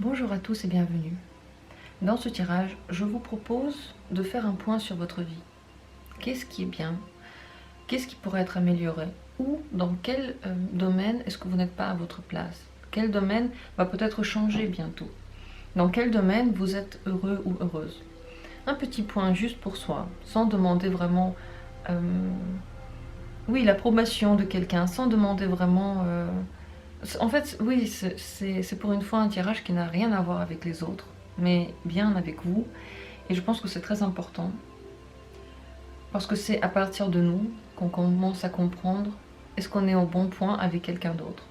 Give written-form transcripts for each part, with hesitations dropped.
Bonjour à tous et bienvenue. Dans ce tirage, je vous propose de faire un point sur votre vie. Qu'est-ce qui est bien? Qu'est-ce qui pourrait être amélioré? Ou dans quel domaine est-ce que vous n'êtes pas à votre place? Quel domaine va peut-être changer bientôt? Dans quel domaine vous êtes heureux ou heureuse? Un petit point juste pour soi, sans demander vraiment l'approbation de quelqu'un, sans demander vraiment... En fait, oui, c'est pour une fois un tirage qui n'a rien à voir avec les autres, mais bien avec vous. Et je pense que c'est très important, parce que c'est à partir de nous qu'on commence à comprendre est-ce qu'on est au bon point avec quelqu'un d'autre.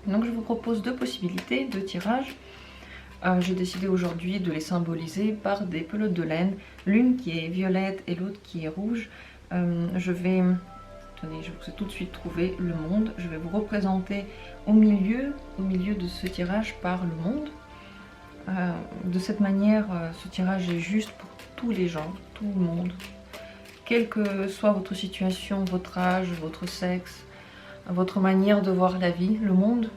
Donc je vous propose deux possibilités de tirage. J'ai décidé aujourd'hui de les symboliser par des pelotes de laine, l'une qui est violette et l'autre qui est rouge. Tenez, je vous ai tout de suite trouvé le monde. Je vais vous représenter au milieu de ce tirage par le monde. De cette manière, ce tirage est juste pour tous les gens, tout le monde. Quelle que soit votre situation, votre âge, votre sexe, votre manière de voir la vie, le monde.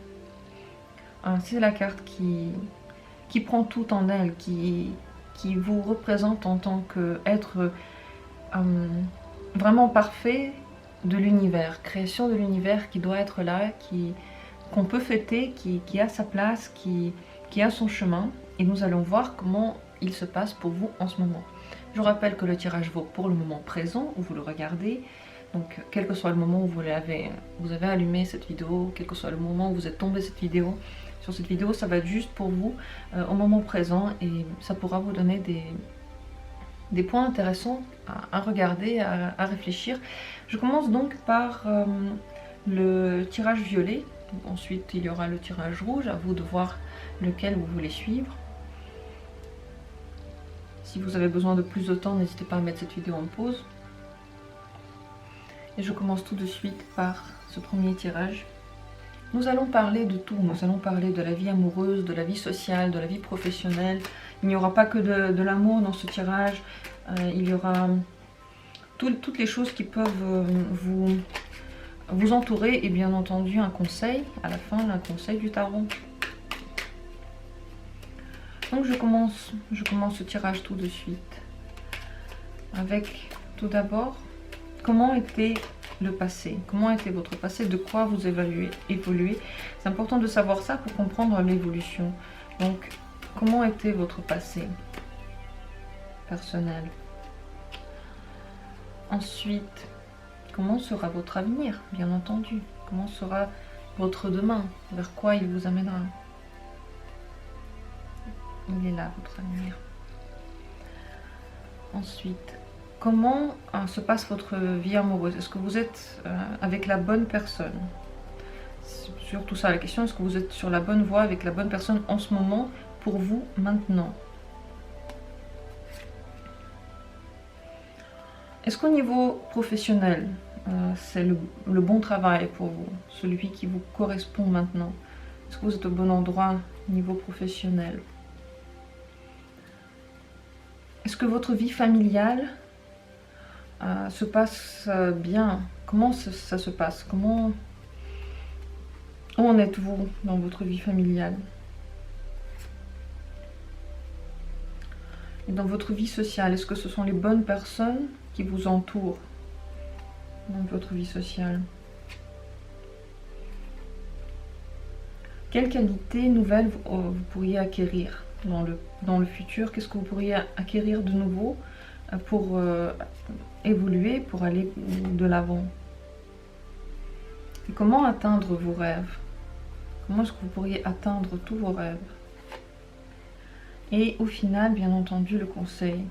C'est la carte qui prend tout en elle, qui vous représente en tant qu'être vraiment parfait de l'univers, création de l'univers qui doit être là, qu'on peut fêter, qui a sa place, qui a son chemin. Et nous allons voir comment il se passe pour vous en ce moment. Je vous rappelle que le tirage vaut pour le moment présent où vous le regardez. Donc quel que soit le moment où vous avez allumé cette vidéo, quel que soit le moment où vous êtes tombé sur cette vidéo, ça va être juste pour vous au moment présent, et ça pourra vous donner des points intéressants à regarder, à réfléchir. Je commence donc par le tirage violet. Ensuite, il y aura le tirage rouge. À vous de voir lequel vous voulez suivre. Si vous avez besoin de plus de temps, n'hésitez pas à mettre cette vidéo en pause. Et je commence tout de suite par ce premier tirage. Nous allons parler de tout. Nous allons parler de la vie amoureuse, de la vie sociale, de la vie professionnelle. Il n'y aura pas que de l'amour dans ce tirage. Il y aura toutes les choses qui peuvent vous entourer, et bien entendu un conseil à la fin, un conseil du tarot. Donc je commence ce tirage tout de suite avec tout d'abord comment était le passé, comment était votre passé, de quoi vous évoluez. C'est important de savoir ça pour comprendre l'évolution. Donc comment était votre passé personnel? Ensuite, comment sera votre avenir, bien entendu? Comment sera votre demain? Vers quoi il vous amènera? Il est là, votre avenir. Ensuite, comment se passe votre vie amoureuse? Est-ce que vous êtes avec la bonne personne? C'est surtout ça la question. Est-ce que vous êtes sur la bonne voie avec la bonne personne en ce moment, pour vous, maintenant? Est-ce qu'au niveau professionnel, c'est le bon travail pour vous, celui qui vous correspond maintenant? Est-ce que vous êtes au bon endroit au niveau professionnel? Est-ce que votre vie familiale se passe bien? Comment ça se passe? Où en êtes-vous dans votre vie familiale? Et dans votre vie sociale, est-ce que ce sont les bonnes personnes qui vous entourent dans votre vie sociale? Quelles qualités nouvelles vous pourriez acquérir dans le futur? Qu'est-ce que vous pourriez acquérir de nouveau pour évoluer, pour aller de l'avant? Et comment atteindre vos rêves? Comment est-ce que vous pourriez atteindre tous vos rêves? Et au final, bien entendu, le conseil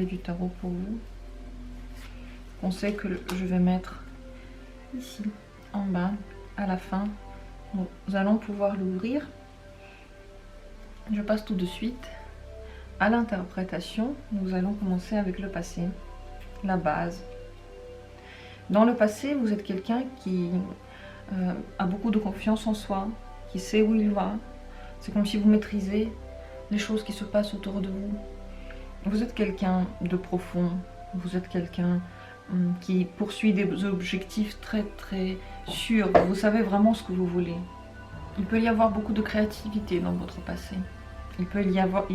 du tarot pour vous. Conseil que je vais mettre ici, en bas, à la fin. Nous allons pouvoir l'ouvrir. Je passe tout de suite à l'interprétation. Nous allons commencer avec le passé, la base. Dans le passé, vous êtes quelqu'un qui a beaucoup de confiance en soi, qui sait où il va. C'est comme si vous maîtrisez les choses qui se passent autour de vous. Vous êtes quelqu'un de profond, vous êtes quelqu'un qui poursuit des objectifs très très sûrs. Vous savez vraiment ce que vous voulez. Il peut y avoir beaucoup de créativité dans votre passé. Il peut y avoir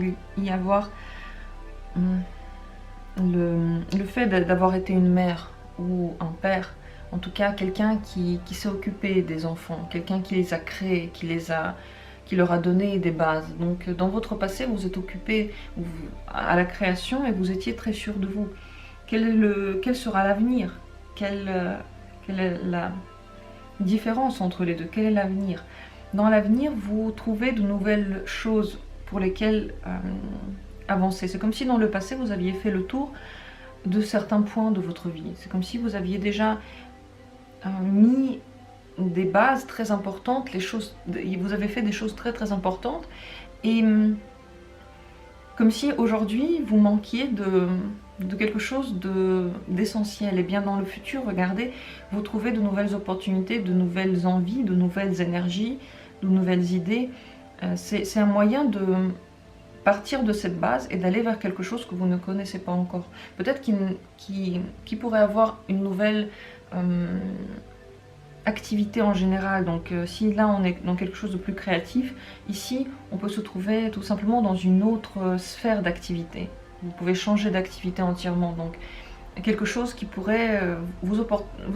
le fait d'avoir été une mère ou un père, en tout cas quelqu'un qui s'est occupé des enfants, quelqu'un qui les a créés, qui leur a donné des bases. Donc dans votre passé, vous êtes occupé à la création et vous étiez très sûr de vous. Quel sera l'avenir? Quelle est la différence entre les deux? Quel est l'avenir? Dans l'avenir, vous trouvez de nouvelles choses pour lesquelles avancer. C'est comme si dans le passé, vous aviez fait le tour de certains points de votre vie. C'est comme si vous aviez déjà mis des bases très importantes, vous avez fait des choses très très importantes, et comme si aujourd'hui vous manquiez de quelque chose d'essentiel. Et bien dans le futur, regardez, vous trouvez de nouvelles opportunités, de nouvelles envies, de nouvelles énergies, de nouvelles idées. C'est un moyen de partir de cette base et d'aller vers quelque chose que vous ne connaissez pas encore. Peut-être qu'il pourrait avoir une nouvelle activité en général. Donc si là on est dans quelque chose de plus créatif, ici on peut se trouver tout simplement dans une autre sphère d'activité. Vous pouvez changer d'activité entièrement. Donc quelque chose qui pourrait vous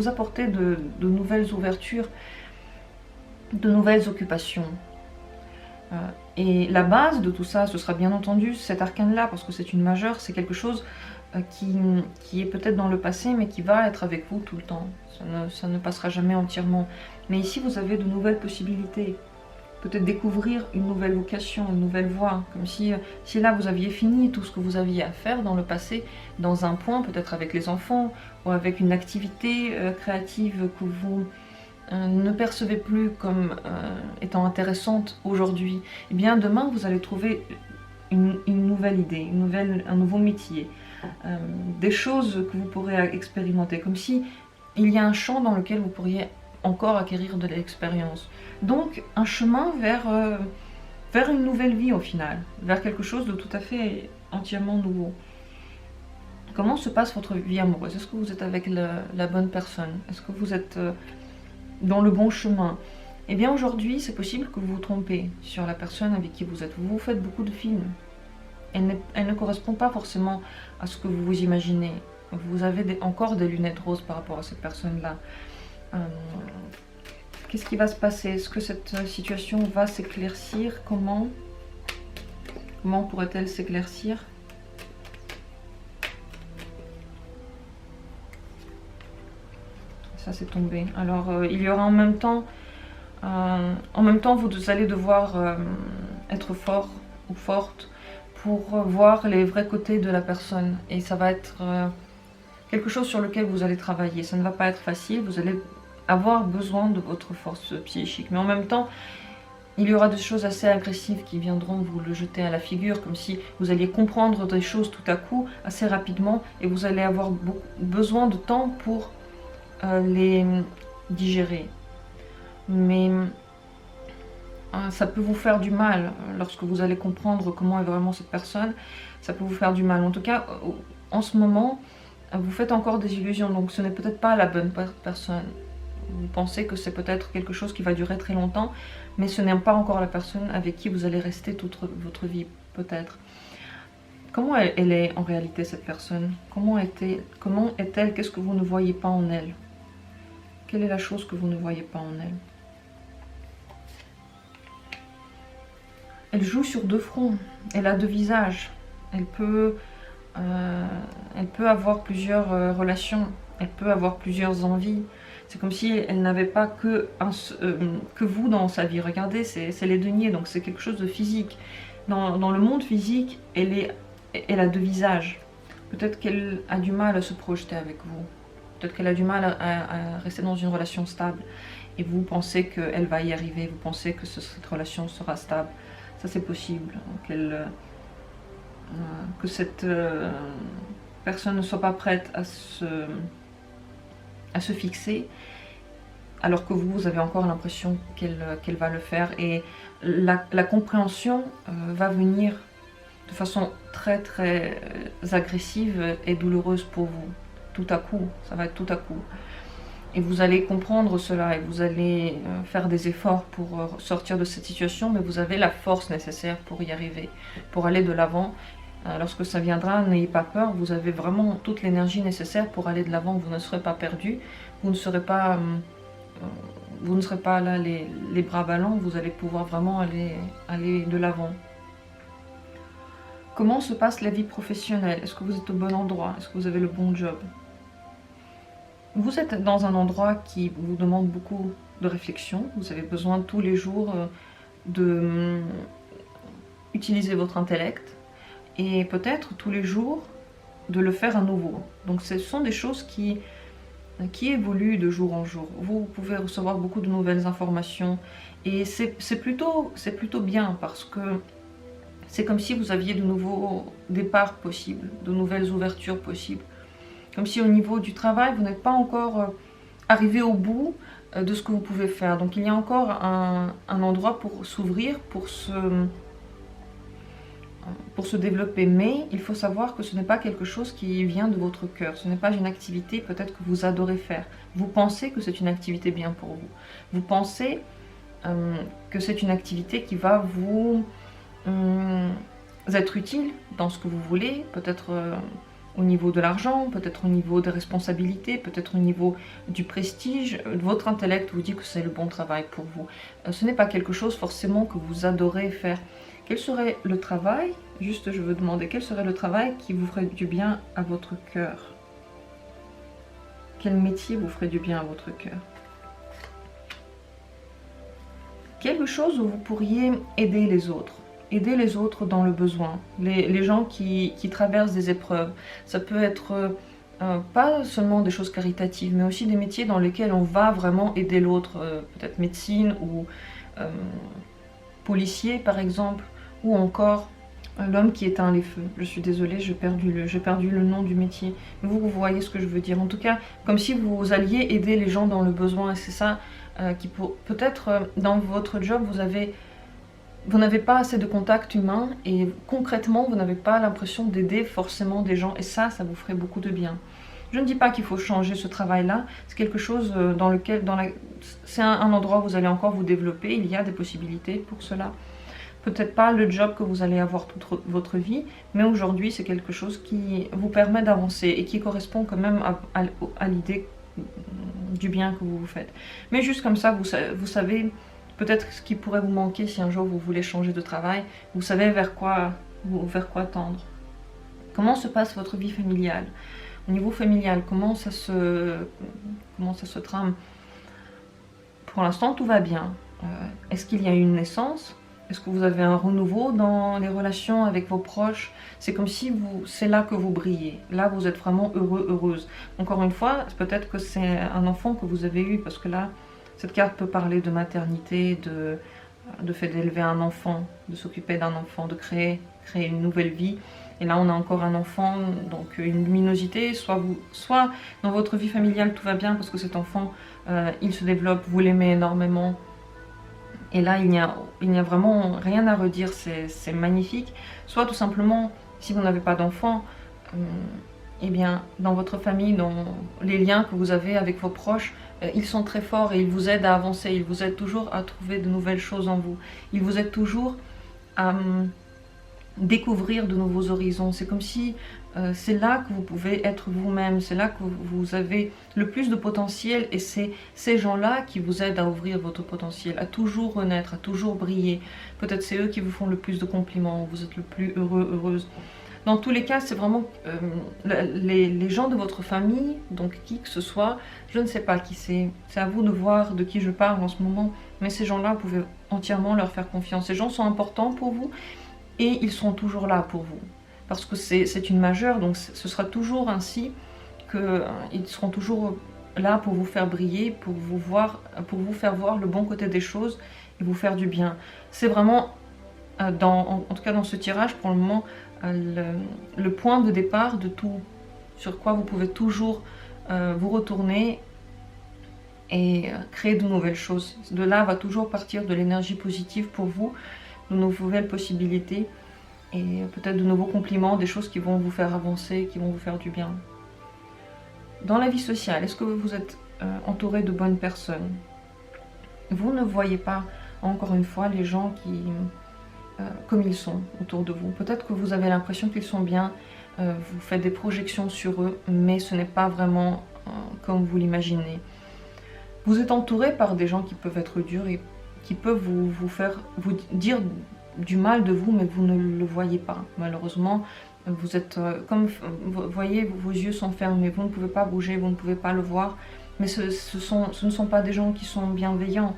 apporter de nouvelles ouvertures, de nouvelles occupations. Et la base de tout ça, ce sera bien entendu cet arcane-là, parce que c'est une majeure, c'est quelque chose qui est peut-être dans le passé, mais qui va être avec vous tout le temps. Ça ne passera jamais entièrement. Mais ici, vous avez de nouvelles possibilités. Peut-être découvrir une nouvelle vocation, une nouvelle voie. Comme si là, vous aviez fini tout ce que vous aviez à faire dans le passé, dans un point, peut-être avec les enfants, ou avec une activité créative que vous ne percevez plus comme étant intéressante aujourd'hui. Et bien demain, vous allez trouver une nouvelle idée, un nouveau métier, des choses que vous pourrez expérimenter, comme si il y a un champ dans lequel vous pourriez encore acquérir de l'expérience. Donc un chemin vers une nouvelle vie au final, vers quelque chose de tout à fait entièrement nouveau. Comment se passe votre vie amoureuse? Est-ce que vous êtes avec la bonne personne? Est-ce que vous êtes dans le bon chemin? Eh bien aujourd'hui, c'est possible que vous vous trompez sur la personne avec qui vous êtes. Vous faites beaucoup de films. Elle ne correspond pas forcément à ce que vous vous imaginez. Vous avez encore des lunettes roses par rapport à cette personne-là. Qu'est-ce qui va se passer? Est-ce que cette situation va s'éclaircir? Comment pourrait-elle s'éclaircir? Ça c'est tombé. Alors il y aura en même temps vous allez devoir être fort ou forte pour voir les vrais côtés de la personne, et ça va être quelque chose sur lequel vous allez travailler. Ça ne va pas être facile, vous allez avoir besoin de votre force psychique, mais en même temps il y aura des choses assez agressives qui viendront vous le jeter à la figure, comme si vous alliez comprendre des choses tout à coup, assez rapidement, et vous allez avoir besoin de temps pour les digérer. Mais ça peut vous faire du mal lorsque vous allez comprendre comment est vraiment cette personne. Ça peut vous faire du mal. En tout cas, en ce moment, vous faites encore des illusions, donc ce n'est peut-être pas la bonne personne. Vous pensez que c'est peut-être quelque chose qui va durer très longtemps, mais ce n'est pas encore la personne avec qui vous allez rester toute votre vie, peut-être. Comment elle est en réalité, cette personne? Comment est-elle? Qu'est-ce que vous ne voyez pas en elle? Quelle est la chose que vous ne voyez pas en elle? Elle joue sur deux fronts, elle a deux visages, elle peut avoir plusieurs relations, elle peut avoir plusieurs envies. C'est comme si elle n'avait pas que vous dans sa vie. Regardez, c'est les deniers, donc c'est quelque chose de physique. Dans le monde physique, elle a deux visages. Peut-être qu'elle a du mal à se projeter avec vous. Peut-être qu'elle a du mal à rester dans une relation stable. Et vous pensez qu'elle va y arriver, vous pensez que cette relation sera stable. Ça c'est possible, que cette personne ne soit pas prête à se fixer, alors que vous avez encore l'impression qu'elle va le faire. Et la compréhension va venir de façon très agressive et douloureuse pour vous. Tout à coup, ça va être tout à coup. Et vous allez comprendre cela et vous allez faire des efforts pour sortir de cette situation, mais vous avez la force nécessaire pour y arriver, pour aller de l'avant. Lorsque ça viendra, n'ayez pas peur, vous avez vraiment toute l'énergie nécessaire pour aller de l'avant, vous ne serez pas perdu, vous ne serez pas, là les bras ballants, vous allez pouvoir vraiment aller de l'avant. Comment se passe la vie professionnelle? Est-ce que vous êtes au bon endroit? Est-ce que vous avez le bon job? Vous êtes dans un endroit qui vous demande beaucoup de réflexion. Vous avez besoin tous les jours de utiliser votre intellect et peut-être tous les jours de le faire à nouveau. Donc ce sont des choses qui évoluent de jour en jour. Vous pouvez recevoir beaucoup de nouvelles informations et c'est plutôt bien parce que c'est comme si vous aviez de nouveaux départs possibles, de nouvelles ouvertures possibles. Comme si au niveau du travail, vous n'êtes pas encore arrivé au bout de ce que vous pouvez faire. Donc il y a encore un endroit pour s'ouvrir, pour se développer. Mais il faut savoir que ce n'est pas quelque chose qui vient de votre cœur. Ce n'est pas une activité peut-être que vous adorez faire. Vous pensez que c'est une activité bien pour vous. Vous pensez que c'est une activité qui va vous être utile dans ce que vous voulez, peut-être au niveau de l'argent, peut-être au niveau des responsabilités, peut-être au niveau du prestige. Votre intellect vous dit que c'est le bon travail pour vous. Ce n'est pas quelque chose forcément que vous adorez faire. Quel serait le travail, juste je veux demander, quel serait le travail qui vous ferait du bien à votre cœur? Quel métier vous ferait du bien à votre cœur? Quelque chose où vous pourriez aider les autres. Aider les autres dans le besoin, les gens qui traversent des épreuves. Ça peut être pas seulement des choses caritatives, mais aussi des métiers dans lesquels on va vraiment aider l'autre, peut-être médecine ou policier par exemple, ou encore l'homme qui éteint les feux. Je suis désolée, j'ai perdu le nom du métier. Mais vous voyez ce que je veux dire. En tout cas, comme si vous alliez aider les gens dans le besoin, et c'est ça qui peut-être dans votre job, vous n'avez pas assez de contact humain et concrètement, vous n'avez pas l'impression d'aider forcément des gens et ça vous ferait beaucoup de bien. Je ne dis pas qu'il faut changer ce travail-là, c'est quelque chose dans lequel, c'est un endroit où vous allez encore vous développer, il y a des possibilités pour cela. Peut-être pas le job que vous allez avoir toute votre vie, mais aujourd'hui c'est quelque chose qui vous permet d'avancer et qui correspond quand même à l'idée du bien que vous vous faites. Mais juste comme ça, vous savez peut-être ce qui pourrait vous manquer si un jour vous voulez changer de travail, vous savez vers quoi tendre. Comment se passe votre vie familiale? Au niveau familial, comment ça se trame? Pour l'instant, tout va bien. Est-ce qu'il y a une naissance? Est-ce que vous avez un renouveau dans les relations avec vos proches? C'est comme si c'est là que vous brillez. Là, vous êtes vraiment heureux, heureuse. Encore une fois, peut-être que c'est un enfant que vous avez eu, parce que là, cette carte peut parler de maternité, de fait d'élever un enfant, de s'occuper d'un enfant, de créer une nouvelle vie. Et là, on a encore un enfant, donc une luminosité. Soit dans votre vie familiale, tout va bien parce que cet enfant, il se développe, vous l'aimez énormément. Et là, il n'y a vraiment rien à redire, c'est magnifique. Soit tout simplement, si vous n'avez pas d'enfant, eh bien, dans votre famille, dans les liens que vous avez avec vos proches, ils sont très forts et ils vous aident à avancer, ils vous aident toujours à trouver de nouvelles choses en vous. Ils vous aident toujours à découvrir de nouveaux horizons. C'est comme si c'est là que vous pouvez être vous-même, c'est là que vous avez le plus de potentiel et c'est ces gens-là qui vous aident à ouvrir votre potentiel, à toujours renaître, à toujours briller. Peut-être c'est eux qui vous font le plus de compliments, vous êtes le plus heureux, heureuse. Dans tous les cas, c'est vraiment les gens de votre famille, donc qui que ce soit, je ne sais pas qui c'est. C'est à vous de voir de qui je parle en ce moment, mais ces gens-là, vous pouvez entièrement leur faire confiance. Ces gens sont importants pour vous et ils seront toujours là pour vous. Parce que c'est une majeure, donc ce sera toujours ainsi qu'ils seront toujours là pour vous faire briller, pour vous faire voir le bon côté des choses et vous faire du bien. C'est vraiment, en tout cas dans ce tirage pour le moment, le point de départ de tout, sur quoi vous pouvez toujours vous retourner et créer de nouvelles choses. De là va toujours partir de l'énergie positive pour vous, de nouvelles possibilités et peut-être de nouveaux compliments, des choses qui vont vous faire avancer, qui vont vous faire du bien. Dans la vie sociale, est-ce que vous êtes entouré de bonnes personnes. Vous ne voyez pas, encore une fois, les gens qui, comme ils sont autour de vous. Peut-être que vous avez l'impression qu'ils sont bien, vous faites des projections sur eux, mais ce n'est pas vraiment comme vous l'imaginez. Vous êtes entouré par des gens qui peuvent être durs et qui peuvent vous dire du mal de vous, mais vous ne le voyez pas. Malheureusement, vous êtes comme vous voyez, vos yeux sont fermés, vous ne pouvez pas bouger, vous ne pouvez pas le voir. Mais ce ne sont pas des gens qui sont bienveillants.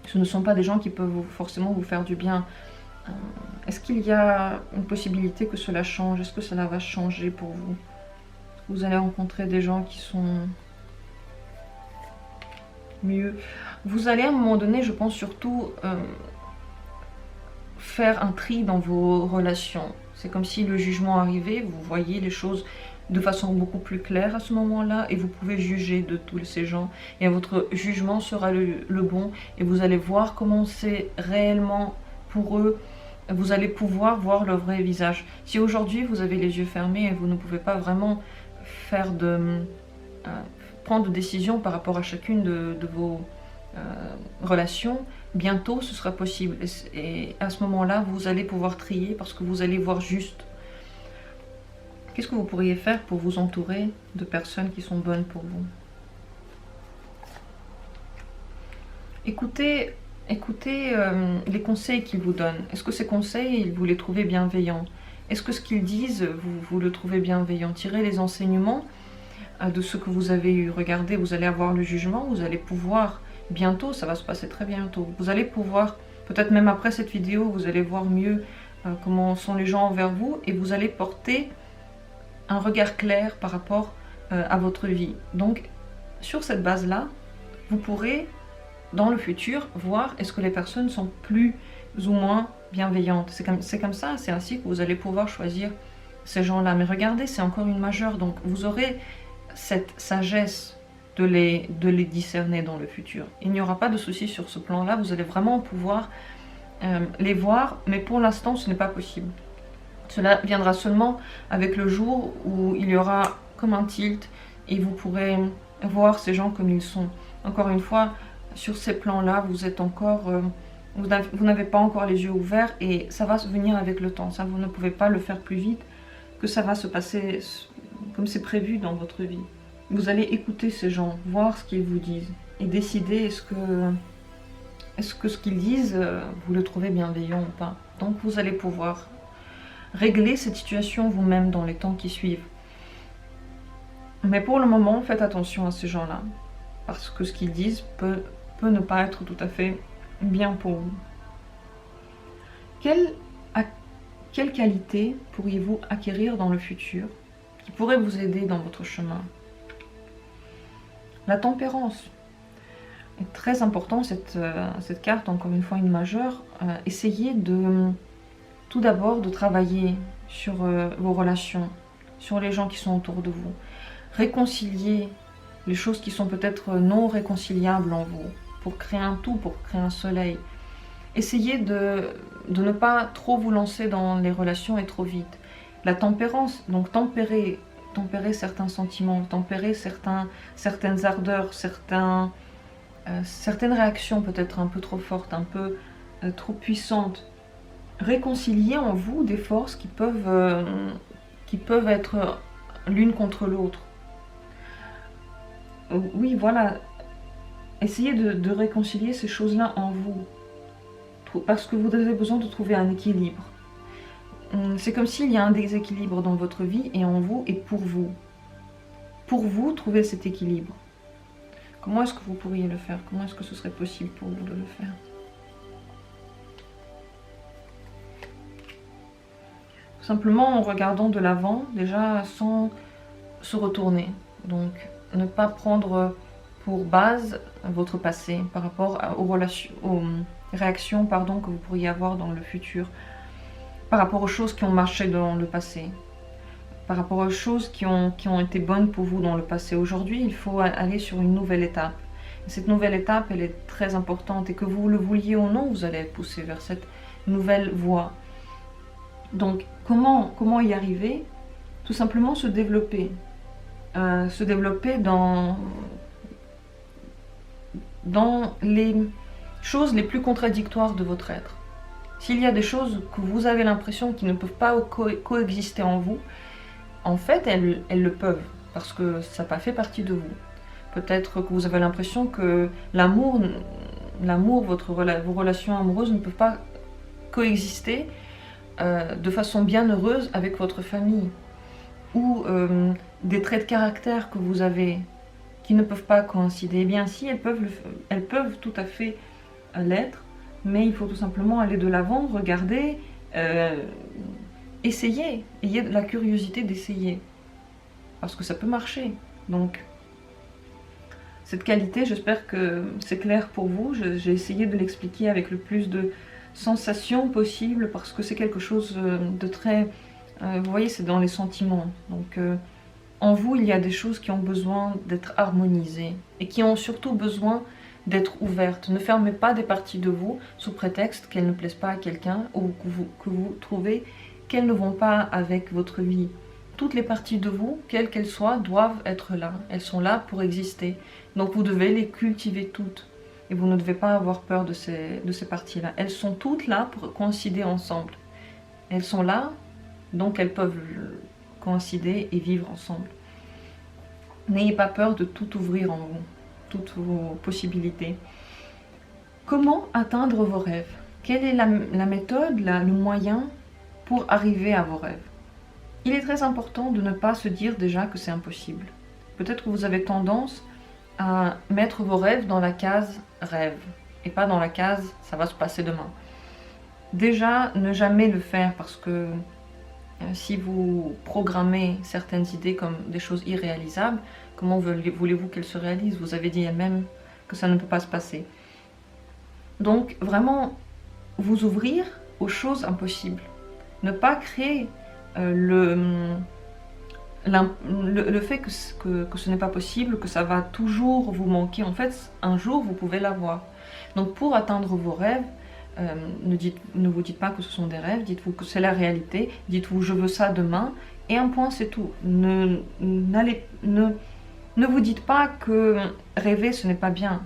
Ce ne sont pas des gens qui peuvent forcément vous faire du bien. Est-ce qu'il y a une possibilité que cela change? Est-ce que cela va changer pour vous? Vous allez rencontrer des gens qui sont mieux. Vous allez à un moment donné, je pense surtout, faire un tri dans vos relations. C'est comme si le jugement arrivait, vous voyez les choses de façon beaucoup plus claire à ce moment-là et vous pouvez juger de tous ces gens et votre jugement sera le bon et vous allez voir comment c'est réellement pour eux. Vous allez pouvoir voir leur vrai visage. Si aujourd'hui vous avez les yeux fermés et vous ne pouvez pas vraiment faire prendre de décisions par rapport à chacune de vos relations, bientôt ce sera possible et à ce moment-là vous allez pouvoir trier parce que vous allez voir juste. Qu'est-ce que vous pourriez faire pour vous entourer de personnes qui sont bonnes pour vous? Écoutez les conseils qu'ils vous donnent. Est-ce que ces conseils, vous les trouvez bienveillants? Est-ce que ce qu'ils disent, vous le trouvez bienveillant? Tirez les enseignements de ce que vous avez eu. Regardez, vous allez avoir le jugement, vous allez pouvoir, bientôt, ça va se passer très bientôt, vous allez pouvoir, peut-être même après cette vidéo, vous allez voir mieux comment sont les gens envers vous et vous allez porter un regard clair par rapport à votre vie. Donc, sur cette base-là, vous pourrez, dans le futur, voir est-ce que les personnes sont plus ou moins bienveillantes. C'est comme ça, c'est ainsi que vous allez pouvoir choisir ces gens-là. Mais regardez, c'est encore une majeure, donc vous aurez cette sagesse de les discerner dans le futur. Il n'y aura pas de souci sur ce plan-là, vous allez vraiment pouvoir les voir, mais pour l'instant, ce n'est pas possible. Cela viendra seulement avec le jour où il y aura comme un tilt et vous pourrez voir ces gens comme ils sont. Encore une fois, sur ces plans-là, vous êtes encore, vous n'avez pas encore les yeux ouverts et ça va se venir avec le temps. Ça, vous ne pouvez pas le faire plus vite que ça va se passer comme c'est prévu dans votre vie. Vous allez écouter ces gens, voir ce qu'ils vous disent et décider est-ce que ce qu'ils disent, vous le trouvez bienveillant ou pas. Donc vous allez pouvoir régler cette situation vous-même dans les temps qui suivent. Mais pour le moment, faites attention à ces gens-là, parce que ce qu'ils disent peut ne pas être tout à fait bien pour vous. Quelle qualité pourriez-vous acquérir dans le futur qui pourrait vous aider dans votre chemin? La tempérance est très important, cette carte, encore une fois une majeure. Essayez tout d'abord de travailler sur vos relations, sur les gens qui sont autour de vous. Réconcilier les choses qui sont peut-être non réconciliables en vous, pour créer un tout, pour créer un soleil. Essayez de ne pas trop vous lancer dans les relations et trop vite. La tempérance, donc tempérer certains sentiments, tempérer certaines ardeurs, certaines réactions peut-être un peu trop fortes, un peu trop puissantes. Réconcilier en vous des forces qui peuvent être l'une contre l'autre. Oui, voilà. Essayez de réconcilier ces choses-là en vous. Parce que vous avez besoin de trouver un équilibre. C'est comme s'il y a un déséquilibre dans votre vie et en vous et pour vous. Pour vous, trouver cet équilibre. Comment est-ce que vous pourriez le faire? Comment est-ce que ce serait possible pour vous de le faire? Simplement en regardant de l'avant, déjà sans se retourner. Donc ne pas prendre pour base votre passé par rapport aux réactions que vous pourriez avoir dans le futur, par rapport aux choses qui ont marché dans le passé, par rapport aux choses qui ont été bonnes pour vous dans le passé. Aujourd'hui, il faut aller sur une nouvelle étape. Et cette nouvelle étape, elle est très importante et que vous le vouliez ou non, vous allez être poussé vers cette nouvelle voie. Donc, comment y arriver? Tout simplement se développer. se développer dans les choses les plus contradictoires de votre être. S'il y a des choses que vous avez l'impression qui ne peuvent pas coexister en vous, en fait, elles le peuvent, parce que ça n'a pas fait partie de vous. Peut-être que vous avez l'impression que l'amour, vos relations amoureuses ne peuvent pas coexister de façon bien heureuse avec votre famille. Ou des traits de caractère que vous avez qui ne peuvent pas coïncider. Eh bien si, elles peuvent tout à fait l'être, mais il faut tout simplement aller de l'avant, regarder, essayer, ayez la curiosité d'essayer, parce que ça peut marcher. Donc cette qualité, j'espère que c'est clair pour vous. J'ai essayé de l'expliquer avec le plus de sensations possible, parce que c'est quelque chose de très... vous voyez, c'est dans les sentiments. Donc en vous, il y a des choses qui ont besoin d'être harmonisées et qui ont surtout besoin d'être ouvertes. Ne fermez pas des parties de vous sous prétexte qu'elles ne plaisent pas à quelqu'un ou que vous trouvez qu'elles ne vont pas avec votre vie. Toutes les parties de vous, quelles qu'elles soient, doivent être là. Elles sont là pour exister. Donc vous devez les cultiver toutes. Et vous ne devez pas avoir peur de ces parties-là. Elles sont toutes là pour coïncider ensemble. Elles sont là, donc elles peuvent coïncider et vivre ensemble. N'ayez pas peur de tout ouvrir en vous, toutes vos possibilités. Comment atteindre vos rêves? Quelle est la méthode, le moyen pour arriver à vos rêves? Il est très important de ne pas se dire déjà que c'est impossible. Peut-être que vous avez tendance à mettre vos rêves dans la case rêve et pas dans la case ça va se passer demain. Déjà, ne jamais le faire, parce que si vous programmez certaines idées comme des choses irréalisables, comment voulez-vous qu'elles se réalisent? Vous avez dit elle-même que ça ne peut pas se passer. Donc vraiment, vous ouvrir aux choses impossibles. Ne pas créer le fait que ce n'est pas possible, que ça va toujours vous manquer. En fait, un jour, vous pouvez l'avoir. Donc pour atteindre vos rêves, ne vous dites pas que ce sont des rêves, dites-vous que c'est la réalité, dites-vous je veux ça demain, et un point c'est tout. Ne vous dites pas que rêver ce n'est pas bien,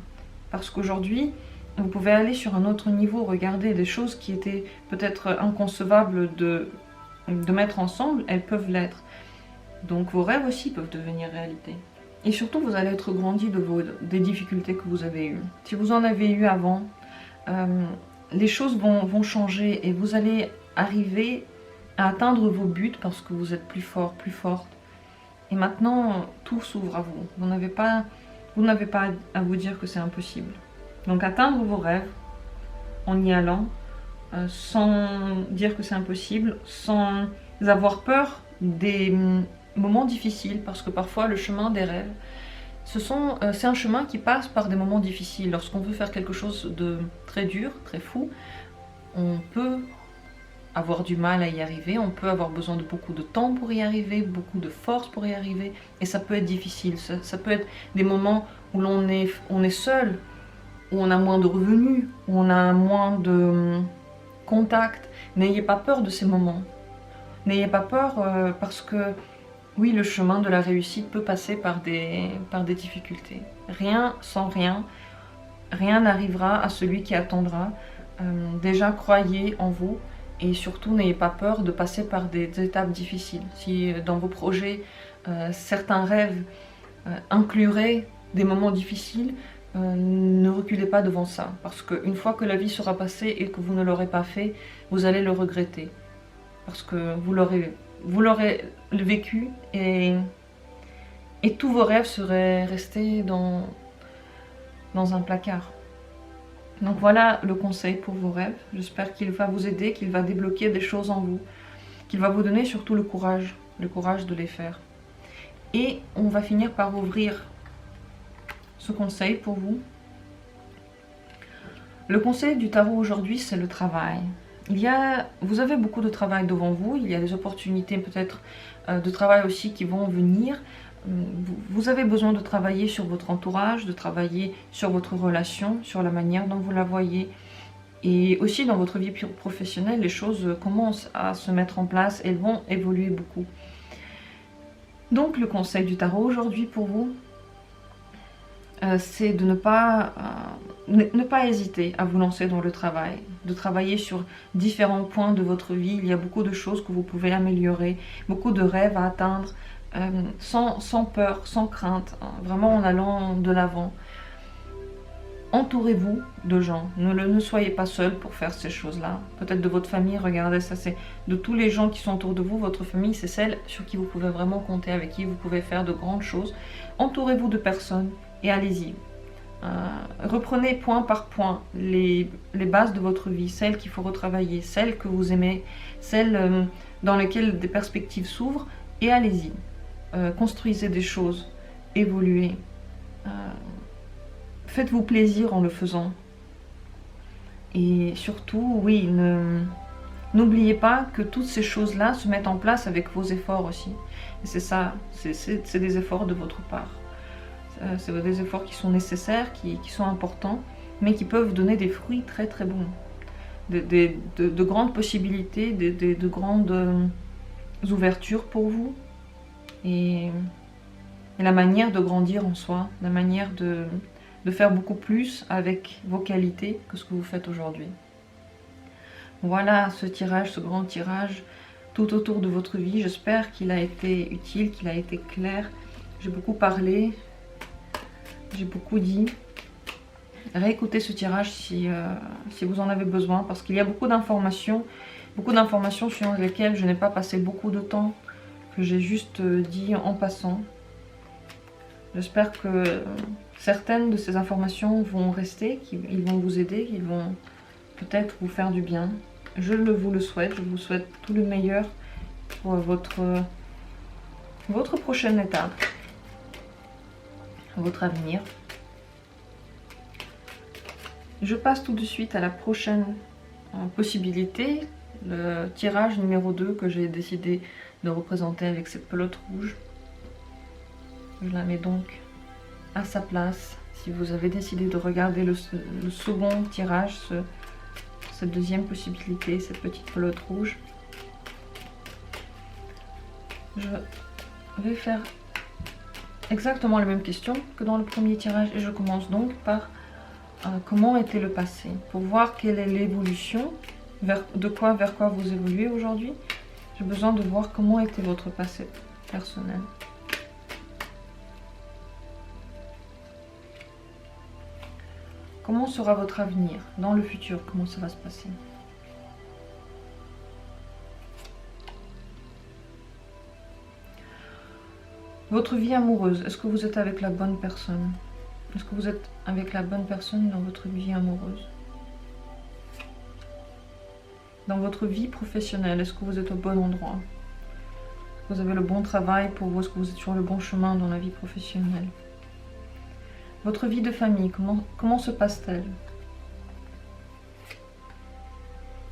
parce qu'aujourd'hui vous pouvez aller sur un autre niveau, regarder des choses qui étaient peut-être inconcevables de mettre ensemble, elles peuvent l'être. Donc vos rêves aussi peuvent devenir réalité. Et surtout vous allez être grandi des difficultés que vous avez eues. Si vous en avez eu avant, les choses vont changer et vous allez arriver à atteindre vos buts parce que vous êtes plus fort, plus forte. Et maintenant, tout s'ouvre à vous. Vous n'avez pas à vous dire que c'est impossible. Donc atteindre vos rêves en y allant, sans dire que c'est impossible, sans avoir peur des moments difficiles, parce que parfois le chemin des rêves, c'est un chemin qui passe par des moments difficiles. Lorsqu'on veut faire quelque chose de très dur, très fou, on peut avoir du mal à y arriver, on peut avoir besoin de beaucoup de temps pour y arriver, beaucoup de force pour y arriver, et ça peut être difficile. Ça peut être des moments où on est seul, où on a moins de revenus, où on a moins de contact. N'ayez pas peur de ces moments. N'ayez pas peur parce que oui, le chemin de la réussite peut passer par des difficultés. Rien sans rien, rien n'arrivera à celui qui attendra. Déjà, croyez en vous et surtout, n'ayez pas peur de passer par des étapes difficiles. Si dans vos projets, certains rêves incluraient des moments difficiles, ne reculez pas devant ça. Parce qu'une fois que la vie sera passée et que vous ne l'aurez pas fait, vous allez le regretter. Parce que vous l'aurez vécu et tous vos rêves seraient restés dans un placard. Donc voilà le conseil pour vos rêves. J'espère qu'il va vous aider, qu'il va débloquer des choses en vous, qu'il va vous donner surtout le courage de les faire. Et on va finir par ouvrir ce conseil pour vous. Le conseil du tarot aujourd'hui, c'est le travail. Vous avez beaucoup de travail devant vous, il y a des opportunités peut-être de travail aussi qui vont venir. Vous avez besoin de travailler sur votre entourage, de travailler sur votre relation, sur la manière dont vous la voyez. Et aussi dans votre vie professionnelle, les choses commencent à se mettre en place, elles vont évoluer beaucoup. Donc le conseil du tarot aujourd'hui pour vous, c'est de ne pas hésiter à vous lancer dans le travail, de travailler sur différents points de votre vie. Il y a beaucoup de choses que vous pouvez améliorer, beaucoup de rêves à atteindre, sans peur, sans crainte, hein, vraiment en allant de l'avant. Entourez-vous de gens, ne soyez pas seul pour faire ces choses-là. Peut-être de votre famille, regardez ça, c'est de tous les gens qui sont autour de vous, votre famille, c'est celle sur qui vous pouvez vraiment compter, avec qui vous pouvez faire de grandes choses. Entourez-vous de personnes et allez-y. Reprenez point par point les bases de votre vie, celles qu'il faut retravailler, celles que vous aimez, celles dans lesquelles des perspectives s'ouvrent, et allez-y. Construisez des choses, évoluez. Faites-vous plaisir en le faisant. Et surtout, oui, n'oubliez pas que toutes ces choses-là se mettent en place avec vos efforts aussi. Et c'est ça, c'est des efforts de votre part. C'est des efforts qui sont nécessaires, qui sont importants, mais qui peuvent donner des fruits très très bons. De grandes possibilités, de grandes ouvertures pour vous. Et la manière de grandir en soi, la manière de faire beaucoup plus avec vos qualités que ce que vous faites aujourd'hui. Voilà ce tirage, ce grand tirage tout autour de votre vie. J'espère qu'il a été utile, qu'il a été clair. J'ai beaucoup parlé, j'ai beaucoup dit. Réécoutez ce tirage si vous en avez besoin, parce qu'il y a beaucoup d'informations sur lesquelles je n'ai pas passé beaucoup de temps, que j'ai juste dit en passant. J'espère que certaines de ces informations vont rester, qu'ils vont vous aider, qu'ils vont peut-être vous faire du bien. Je vous le souhaite, je vous souhaite tout le meilleur pour votre prochaine étape, votre avenir. Je passe tout de suite à la prochaine possibilité, le tirage numéro 2 que j'ai décidé de représenter avec cette pelote rouge. Je la mets donc à sa place. Si vous avez décidé de regarder le second tirage, cette deuxième possibilité, cette petite pelote rouge, je vais faire exactement la même question que dans le premier tirage, et je commence donc par comment était le passé, pour voir quelle est l'évolution, vers quoi vous évoluez aujourd'hui. J'ai besoin de voir comment était votre passé personnel. Comment sera votre avenir dans le futur? Comment ça va se passer? Votre vie amoureuse, est-ce que vous êtes avec la bonne personne? Est-ce que vous êtes avec la bonne personne dans votre vie amoureuse? Dans votre vie professionnelle, est-ce que vous êtes au bon endroit? Est-ce que vous avez le bon travail pour vous? Est-ce que vous êtes sur le bon chemin dans la vie professionnelle? Votre vie de famille, comment se passe-t-elle?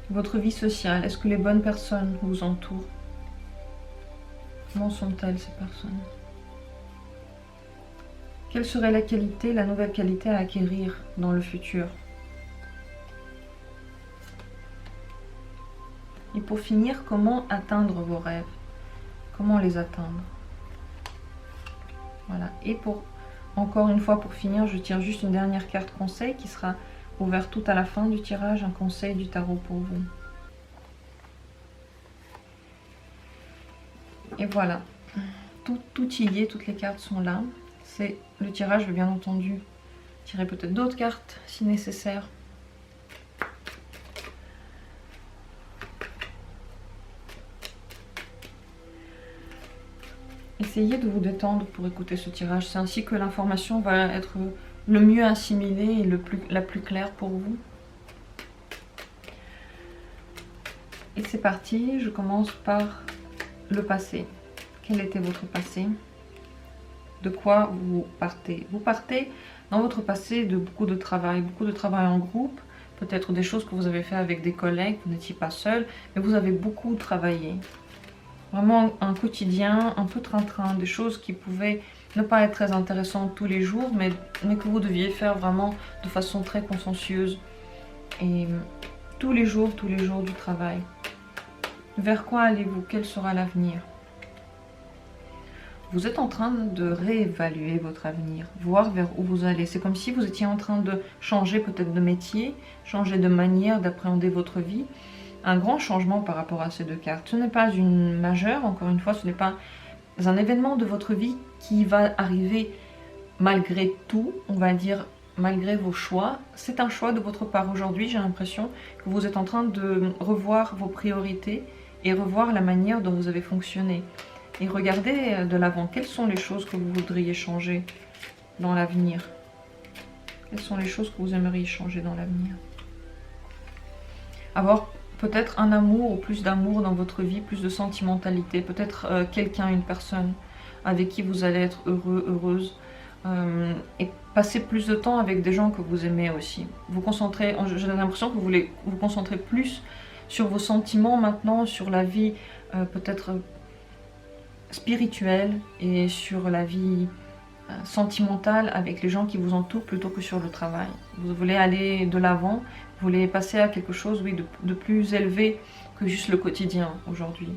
Votre vie sociale, est-ce que les bonnes personnes vous entourent? Comment sont-elles ces personnes? Quelle serait la qualité, la nouvelle qualité à acquérir dans le futur? Et pour finir, comment atteindre vos rêves? Comment les atteindre? Voilà. Et encore une fois, pour finir, je tire juste une dernière carte conseil qui sera ouverte tout à la fin du tirage, un conseil du tarot pour vous. Et voilà, tout y est, toutes les cartes sont là. C'est le tirage, je vais bien entendu tirer peut-être d'autres cartes si nécessaire. Essayez de vous détendre pour écouter ce tirage. C'est ainsi que l'information va être le mieux assimilée et la plus claire pour vous. Et c'est parti, je commence par le passé. Quel était votre passé? De quoi vous partez? Vous partez dans votre passé de beaucoup de travail en groupe, peut-être des choses que vous avez fait avec des collègues, vous n'étiez pas seul, mais vous avez beaucoup travaillé. Vraiment un quotidien un peu train-train, des choses qui pouvaient ne pas être très intéressantes tous les jours, mais que vous deviez faire vraiment de façon très consciencieuse. Et tous les jours du travail. Vers quoi allez-vous? Quel sera l'avenir? vous êtes en train de réévaluer votre avenir, voir vers où vous allez. C'est comme si vous étiez en train de changer peut-être de métier, changer de manière d'appréhender votre vie. Un grand changement par rapport à ces deux cartes. Ce n'est pas une majeure, encore une fois, ce n'est pas un événement de votre vie qui va arriver malgré tout, on va dire malgré vos choix. C'est un choix de votre part aujourd'hui. J'ai l'impression que vous êtes en train de revoir vos priorités et revoir la manière dont vous avez fonctionné. Et regardez de l'avant, quelles sont les choses que vous voudriez changer dans l'avenir? Quelles sont les choses que vous aimeriez changer dans l'avenir? Avoir peut-être un amour ou plus d'amour dans votre vie, plus de sentimentalité, peut-être quelqu'un, une personne avec qui vous allez être heureux, heureuse, et passer plus de temps avec des gens que vous aimez aussi. Vous concentrez, j'ai l'impression que vous voulez vous concentrer plus sur vos sentiments maintenant, sur la vie peut-être spirituelle et sur la vie sentimentale avec les gens qui vous entourent plutôt que sur le travail. Vous voulez aller de l'avant, vous voulez passer à quelque chose, oui, de plus élevé que juste le quotidien aujourd'hui.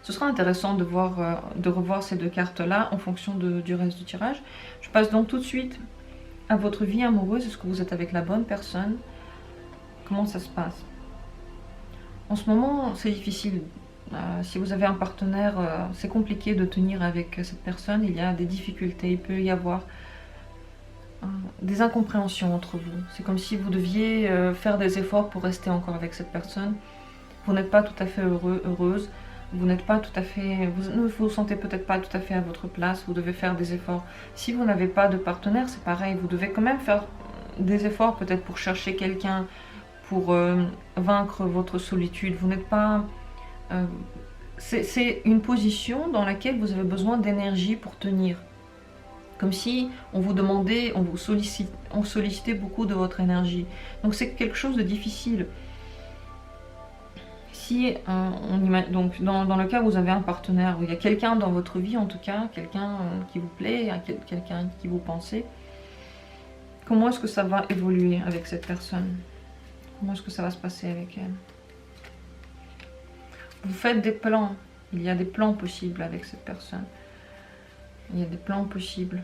Ce sera intéressant de voir, de revoir ces deux cartes-là en fonction du reste du tirage. Je passe donc tout de suite à votre vie amoureuse. Est-ce que vous êtes avec la bonne personne? Comment ça se passe? En ce moment, c'est difficile. Si vous avez un partenaire, c'est compliqué de tenir avec cette personne. Il y a des difficultés, il peut y avoir des incompréhensions entre vous. C'est comme si vous deviez faire des efforts pour rester encore avec cette personne. Vous n'êtes pas tout à fait heureux, heureuse. Vous n'êtes pas tout à fait, vous ne vous sentez peut-être pas tout à fait à votre place, vous devez faire des efforts. Si vous n'avez pas de partenaire, c'est pareil, vous devez quand même faire des efforts peut-être pour chercher quelqu'un, pour vaincre votre solitude. Vous n'êtes pas... c'est une position dans laquelle vous avez besoin d'énergie pour tenir. Comme si on vous demandait, on sollicitait beaucoup de votre énergie. Donc c'est quelque chose de difficile. Si donc dans le cas où vous avez un partenaire, où il y a quelqu'un dans votre vie en tout cas, quelqu'un qui vous plaît, quelqu'un qui vous pensez, comment est-ce que ça va évoluer avec cette personne? Comment est-ce que ça va se passer avec elle? Vous faites des plans, il y a des plans possibles avec cette personne. Il y a des plans possibles.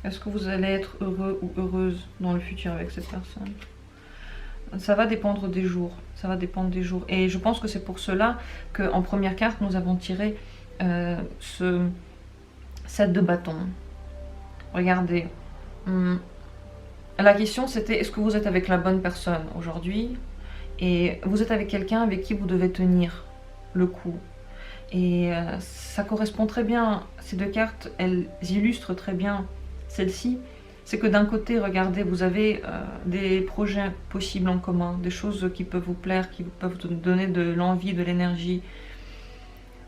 Est-ce que vous allez être heureux ou heureuse dans le futur avec cette personne? Ça va dépendre des jours, ça va dépendre des jours. Et je pense que c'est pour cela qu'en première carte, nous avons tiré ce set de bâtons. Regardez. La question c'était, est-ce que vous êtes avec la bonne personne aujourd'hui? Et vous êtes avec quelqu'un avec qui vous devez tenir le coup. Et ça correspond très bien, ces deux cartes, elles illustrent très bien celle-ci. C'est que d'un côté, regardez, vous avez des projets possibles en commun, des choses qui peuvent vous plaire, qui peuvent vous donner de l'envie, de l'énergie,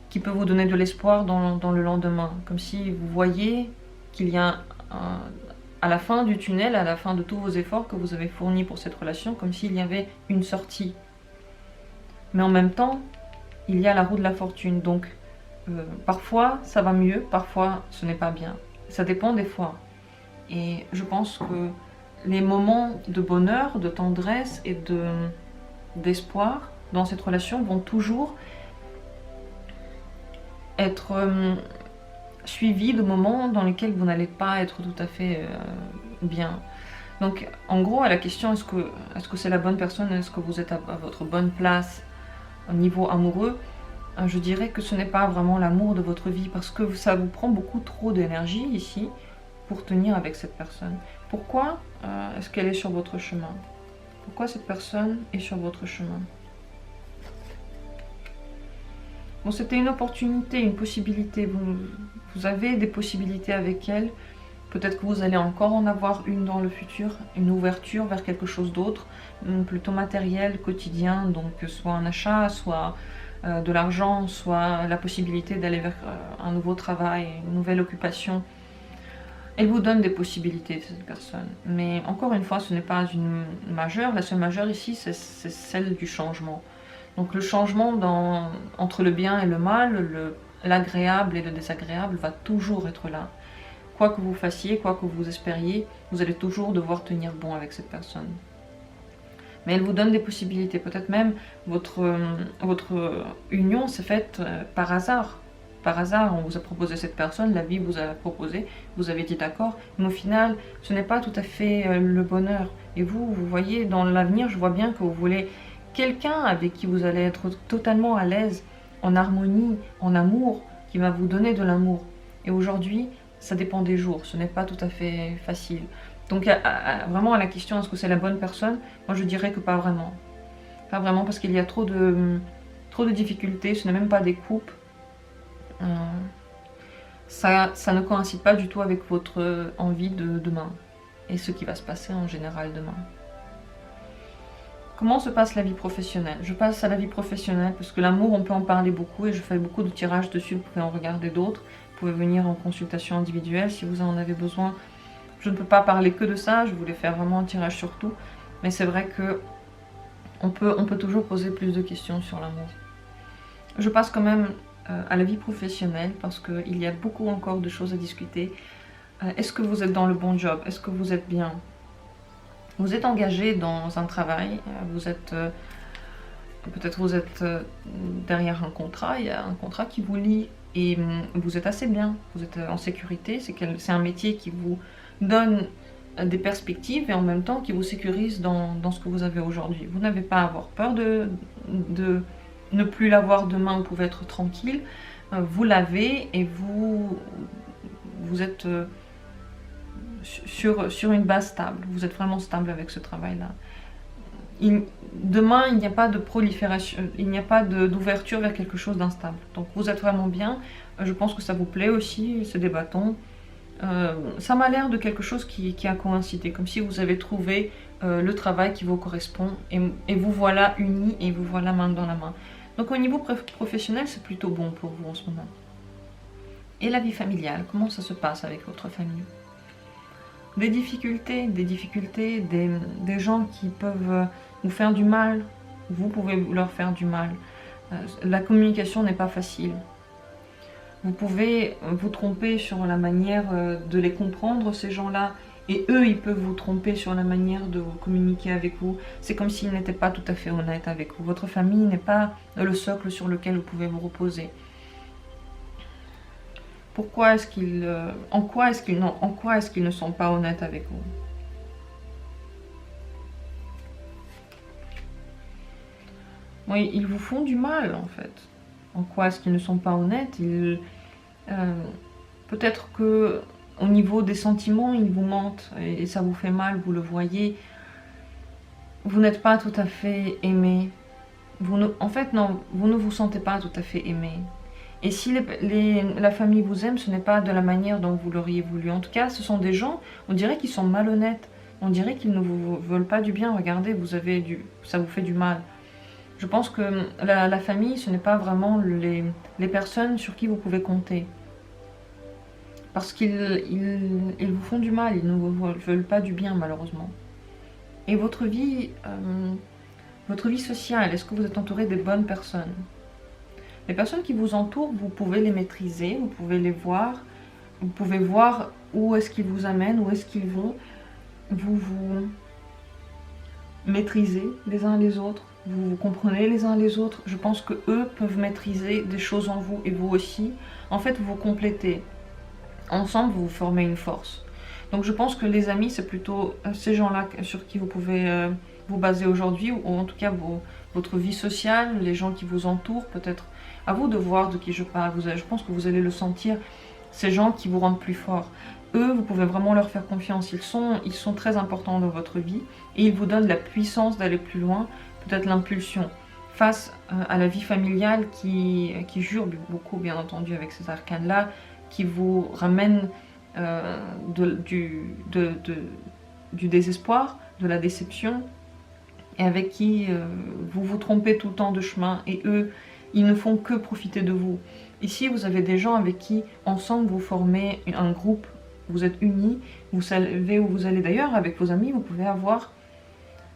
qui peuvent vous donner de l'espoir dans le lendemain. Comme si vous voyez qu'il y a à la fin du tunnel, à la fin de tous vos efforts que vous avez fournis pour cette relation, comme s'il y avait une sortie. Mais en même temps, il y a la roue de la fortune. Donc, parfois, ça va mieux, parfois, ce n'est pas bien. Ça dépend des fois. Et je pense que les moments de bonheur, de tendresse et d'espoir dans cette relation vont toujours être suivis de moments dans lesquels vous n'allez pas être tout à fait bien. Donc en gros, à la question est-ce que c'est la bonne personne, est-ce que vous êtes à votre bonne place au niveau amoureux, je dirais que ce n'est pas vraiment l'amour de votre vie parce que ça vous prend beaucoup trop d'énergie ici pour tenir avec cette personne. Pourquoi est-ce qu'elle est sur votre chemin? Pourquoi cette personne est sur votre chemin? Bon, c'était une opportunité, une possibilité. Vous avez des possibilités avec elle. Peut-être que vous allez encore en avoir une dans le futur, une ouverture vers quelque chose d'autre, plutôt matériel, quotidien, donc soit un achat, soit de l'argent, soit la possibilité d'aller vers un nouveau travail, une nouvelle occupation. Elle vous donne des possibilités, cette personne. Mais encore une fois, ce n'est pas une majeure. La seule majeure ici, c'est celle du changement. Donc le changement entre le bien et le mal, l'agréable et le désagréable va toujours être là. Quoi que vous fassiez, quoi que vous espériez, vous allez toujours devoir tenir bon avec cette personne. Mais elle vous donne des possibilités. Peut-être même votre union s'est faite par hasard. par hasard, on vous a proposé cette personne, la vie vous a proposé, vous avez dit d'accord, mais au final, ce n'est pas tout à fait le bonheur. Et vous voyez, dans l'avenir, je vois bien que vous voulez quelqu'un avec qui vous allez être totalement à l'aise, en harmonie, en amour, qui va vous donner de l'amour. Et aujourd'hui, ça dépend des jours, ce n'est pas tout à fait facile. Donc vraiment à la question, est-ce que c'est la bonne personne? Moi je dirais que pas vraiment. Pas vraiment, parce qu'il y a trop de difficultés, ce n'est même pas des coupes. Ça ne coïncide pas du tout avec votre envie de demain. Et ce qui va se passer en général demain. Comment se passe la vie professionnelle? Je passe à la vie professionnelle parce que l'amour, on peut en parler beaucoup et je fais beaucoup de tirages dessus. Vous pouvez en regarder d'autres. Vous pouvez venir en consultation individuelle si vous en avez besoin. Je ne peux pas parler que de ça. Je voulais faire vraiment un tirage sur tout. Mais c'est vrai que on peut toujours poser plus de questions sur l'amour. Je passe quand même à la vie professionnelle parce qu'il y a beaucoup encore de choses à discuter. Est-ce que vous êtes dans le bon job? Est-ce que vous êtes bien? Vous êtes engagé dans un travail, vous êtes peut-être vous êtes derrière un contrat, il y a un contrat qui vous lie et vous êtes assez bien, vous êtes en sécurité, c'est un métier qui vous donne des perspectives et en même temps qui vous sécurise dans ce que vous avez aujourd'hui. Vous n'avez pas à avoir peur de ne plus l'avoir demain, vous pouvez être tranquille, vous l'avez et vous êtes sur une base stable, vous êtes vraiment stable avec ce travail-là. Demain, il n'y a pas de prolifération, il n'y a pas d'ouverture vers quelque chose d'instable. Donc vous êtes vraiment bien, je pense que ça vous plaît aussi, ce débatton. Ça m'a l'air de quelque chose qui a coïncidé, comme si vous avez trouvé le travail qui vous correspond et vous voilà unis et vous voilà main dans la main. Donc au niveau professionnel, c'est plutôt bon pour vous en ce moment. Et la vie familiale, comment ça se passe avec votre famille? Des difficultés, des gens qui peuvent vous faire du mal, vous pouvez leur faire du mal. La communication n'est pas facile. Vous pouvez vous tromper sur la manière de les comprendre, ces gens-là, et eux, ils peuvent vous tromper sur la manière de communiquer avec vous. C'est comme s'ils n'étaient pas tout à fait honnêtes avec vous. Votre famille n'est pas le socle sur lequel vous pouvez vous reposer. Pourquoi est-ce qu'ils... en quoi est-ce qu'ils ne sont pas honnêtes avec vous? Oui, ils vous font du mal, en fait. En quoi est-ce qu'ils ne sont pas honnêtes? Peut-être que au niveau des sentiments, ils vous mentent et ça vous fait mal, vous le voyez. Vous n'êtes pas tout à fait aimé. En fait, non, vous ne vous sentez pas tout à fait aimé. Et si la famille vous aime, ce n'est pas de la manière dont vous l'auriez voulu. En tout cas, ce sont des gens, on dirait qu'ils sont malhonnêtes. On dirait qu'ils ne vous veulent pas du bien. Regardez, ça vous fait du mal. Je pense que la famille, ce n'est pas vraiment les personnes sur qui vous pouvez compter. Parce qu'ils vous font du mal, ils ne vous veulent pas du bien, malheureusement. Et votre vie sociale, est-ce que vous êtes entouré des bonnes personnes? Les personnes qui vous entourent, vous pouvez les maîtriser, vous pouvez les voir, vous pouvez voir où est-ce qu'ils vous amènent, où est-ce qu'ils vont. Vous maîtrisez les uns les autres, vous vous comprenez les uns les autres. Je pense que eux peuvent maîtriser des choses en vous et vous aussi. En fait, vous vous complétez. Ensemble, vous formez une force. Donc je pense que les amis, c'est plutôt ces gens-là sur qui vous pouvez vous baser aujourd'hui, ou en tout cas votre vie sociale, les gens qui vous entourent, peut-être. À vous de voir de qui je parle. Je pense que vous allez le sentir, ces gens qui vous rendent plus fort. Eux, vous pouvez vraiment leur faire confiance. Ils sont très importants dans votre vie et ils vous donnent la puissance d'aller plus loin, peut-être l'impulsion. Face à la vie familiale qui jure beaucoup, bien entendu, avec ces arcanes-là, qui vous ramène du désespoir, de la déception, et avec qui vous vous trompez tout le temps de chemin, et eux, ils ne font que profiter de vous. Ici, vous avez des gens avec qui, ensemble, vous formez un groupe, vous êtes unis, vous savez où vous allez. D'ailleurs, avec vos amis, vous pouvez avoir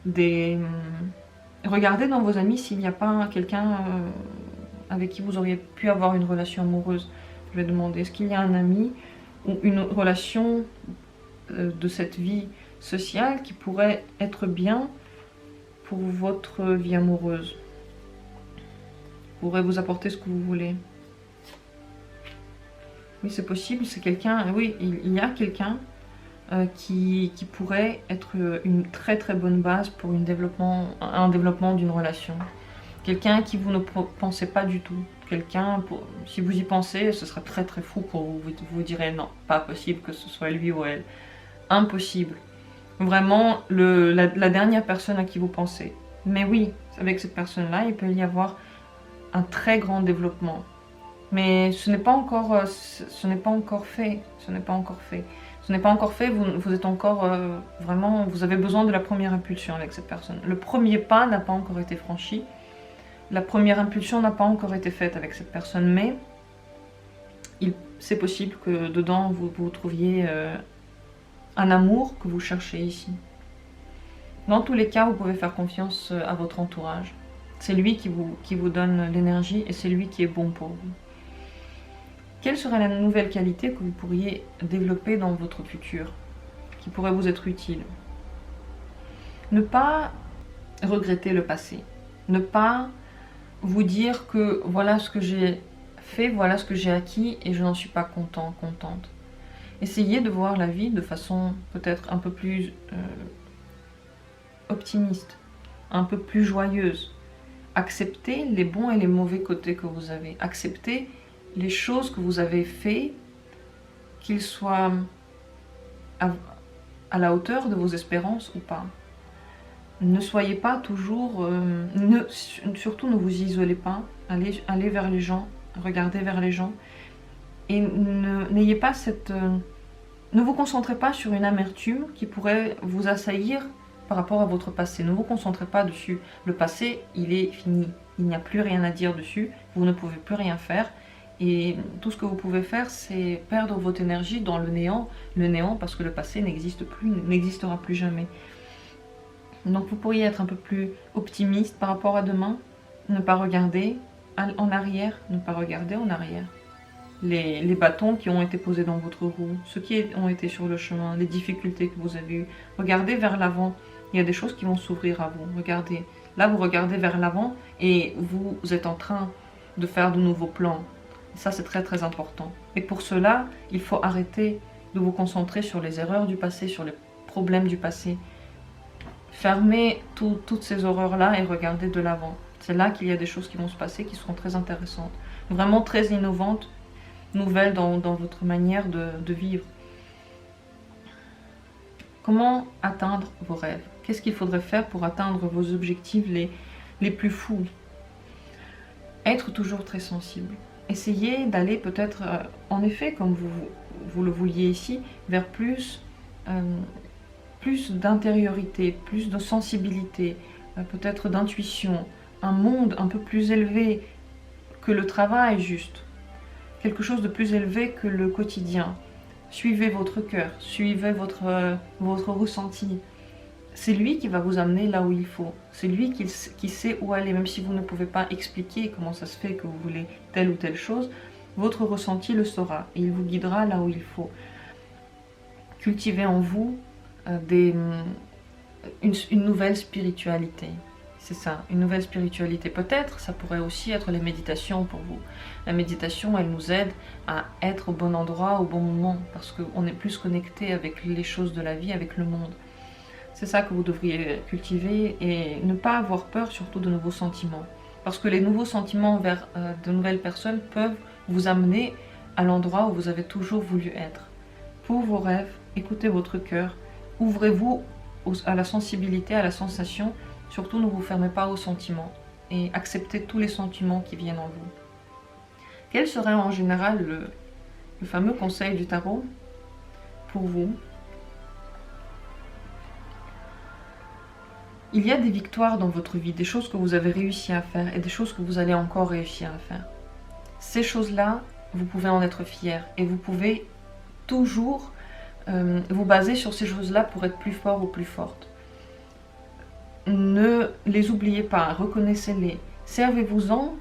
des... Regardez dans vos amis s'il n'y a pas quelqu'un avec qui vous auriez pu avoir une relation amoureuse. Je vais demander, est-ce qu'il y a un ami ou une relation de cette vie sociale qui pourrait être bien pour votre vie amoureuse, pourrait vous apporter ce que vous voulez. Oui, c'est possible, c'est quelqu'un, oui, il y a quelqu'un qui pourrait être une très très bonne base pour un développement d'une relation. Quelqu'un qui vous ne pensez pas du tout. Quelqu'un, si vous y pensez, ce sera très très fou pour vous. Vous direz non, pas possible que ce soit lui ou elle. Impossible. Vraiment la dernière personne à qui vous pensez. Mais oui, avec cette personne-là, il peut y avoir un très grand développement. Mais ce n'est pas encore fait. Ce n'est pas encore fait. Ce n'est pas encore fait. Vous êtes encore vraiment. Vous avez besoin de la première impulsion avec cette personne. Le premier pas n'a pas encore été franchi. La première impulsion n'a pas encore été faite avec cette personne, mais c'est possible que dedans vous trouviez un amour que vous cherchez ici. Dans tous les cas, vous pouvez faire confiance à votre entourage. C'est lui qui vous donne l'énergie et c'est lui qui est bon pour vous. Quelle serait la nouvelle qualité que vous pourriez développer dans votre futur, qui pourrait vous être utile? Ne pas regretter le passé. Ne pas vous dire que voilà ce que j'ai fait, voilà ce que j'ai acquis et je n'en suis pas content, contente. Essayez de voir la vie de façon peut-être un peu plus optimiste, un peu plus joyeuse. Acceptez les bons et les mauvais côtés que vous avez. Acceptez les choses que vous avez fait, qu'ils soient à la hauteur de vos espérances ou pas. Ne soyez pas toujours... surtout ne vous isolez pas. Allez vers les gens, regardez vers les gens. Et n'ayez pas cette... ne vous concentrez pas sur une amertume qui pourrait vous assaillir par rapport à votre passé. Ne vous concentrez pas dessus. Le passé, il est fini. Il n'y a plus rien à dire dessus. Vous ne pouvez plus rien faire. Et tout ce que vous pouvez faire, c'est perdre votre énergie dans le néant. Le néant parce que le passé n'existe plus, n'existera plus jamais. Donc vous pourriez être un peu plus optimiste par rapport à demain. Ne pas regarder en arrière. Ne pas regarder en arrière. Les bâtons qui ont été posés dans votre roue, ceux qui ont été sur le chemin, les difficultés que vous avez eues. Regardez vers l'avant. Il y a des choses qui vont s'ouvrir à vous. Regardez. Là, vous regardez vers l'avant et vous êtes en train de faire de nouveaux plans. Et ça, c'est très très important. Et pour cela, il faut arrêter de vous concentrer sur les erreurs du passé, sur les problèmes du passé. Fermez toutes ces horreurs-là et regardez de l'avant. C'est là qu'il y a des choses qui vont se passer qui seront très intéressantes. Vraiment très innovantes, nouvelles dans votre manière de vivre. Comment atteindre vos rêves? Qu'est-ce qu'il faudrait faire pour atteindre vos objectifs les plus fous? Être toujours très sensible. Essayez d'aller peut-être, en effet, comme vous le vouliez ici, vers plus d'intériorité, plus de sensibilité, peut-être d'intuition, un monde un peu plus élevé que le travail juste, quelque chose de plus élevé que le quotidien. Suivez votre cœur, suivez votre ressenti. C'est lui qui va vous amener là où il faut. C'est lui qui sait où aller, même si vous ne pouvez pas expliquer comment ça se fait que vous voulez telle ou telle chose. Votre ressenti le saura et il vous guidera là où il faut. Cultivez en vous une nouvelle spiritualité. C'est ça, une nouvelle spiritualité. Peut-être, ça pourrait aussi être les méditations pour vous. La méditation, elle nous aide à être au bon endroit, au bon moment, parce qu'on est plus connecté avec les choses de la vie, avec le monde. C'est ça que vous devriez cultiver et ne pas avoir peur surtout de nouveaux sentiments. Parce que les nouveaux sentiments vers de nouvelles personnes peuvent vous amener à l'endroit où vous avez toujours voulu être. Pour vos rêves, écoutez votre cœur, ouvrez-vous à la sensibilité, à la sensation. Surtout, ne vous fermez pas aux sentiments et acceptez tous les sentiments qui viennent en vous. Quel serait en général le fameux conseil du tarot pour vous? Il y a des victoires dans votre vie, des choses que vous avez réussi à faire et des choses que vous allez encore réussir à faire. Ces choses-là, vous pouvez en être fiers et vous pouvez toujours vous baser sur ces choses-là pour être plus fort ou plus forte. Ne les oubliez pas, reconnaissez-les. Servez-vous-en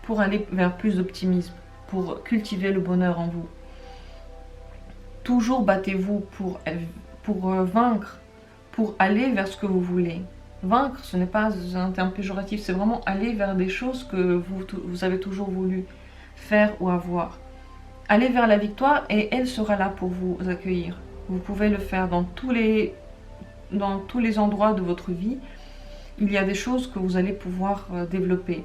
pour aller vers plus d'optimisme, pour cultiver le bonheur en vous. Toujours battez-vous pour vaincre, pour aller vers ce que vous voulez. Vaincre, ce n'est pas un terme péjoratif, c'est vraiment aller vers des choses que vous avez toujours voulu faire ou avoir. allez vers la victoire et elle sera là pour vous accueillir. Vous pouvez le faire dans tous les endroits de votre vie. Il y a des choses que vous allez pouvoir développer.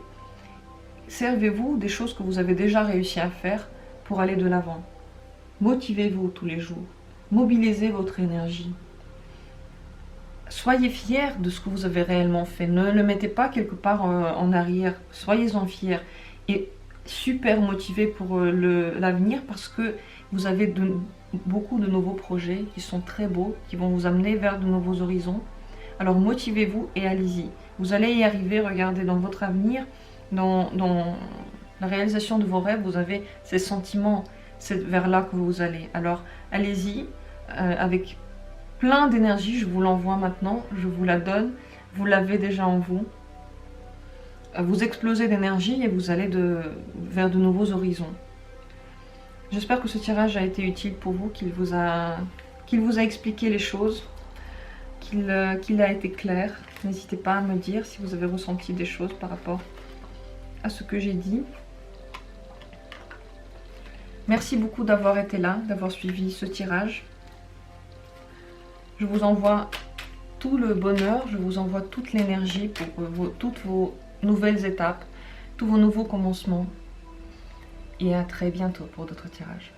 Servez-vous des choses que vous avez déjà réussi à faire pour aller de l'avant. Motivez-vous tous les jours. Mobilisez votre énergie. Soyez fiers de ce que vous avez réellement fait. Ne le mettez pas quelque part en arrière. Soyez-en fiers. Et super motivé pour l'avenir parce que vous avez beaucoup de nouveaux projets qui sont très beaux, qui vont vous amener vers de nouveaux horizons. Alors motivez-vous et allez-y. Vous allez y arriver, regardez dans votre avenir, dans la réalisation de vos rêves, vous avez ces sentiments, c'est vers là que vous allez. Alors allez-y avec plein d'énergie, je vous l'envoie maintenant, je vous la donne, vous l'avez déjà en vous. Vous explosez d'énergie et vous allez vers de nouveaux horizons. J'espère que ce tirage a été utile pour vous, qu'il vous a expliqué les choses, qu'il a été clair. N'hésitez pas à me dire si vous avez ressenti des choses par rapport à ce que j'ai dit. Merci beaucoup d'avoir été là, d'avoir suivi ce tirage. Je vous envoie tout le bonheur, je vous envoie toute l'énergie pour toutes vos nouvelles étapes, tous vos nouveaux commencements. Et à très bientôt pour d'autres tirages.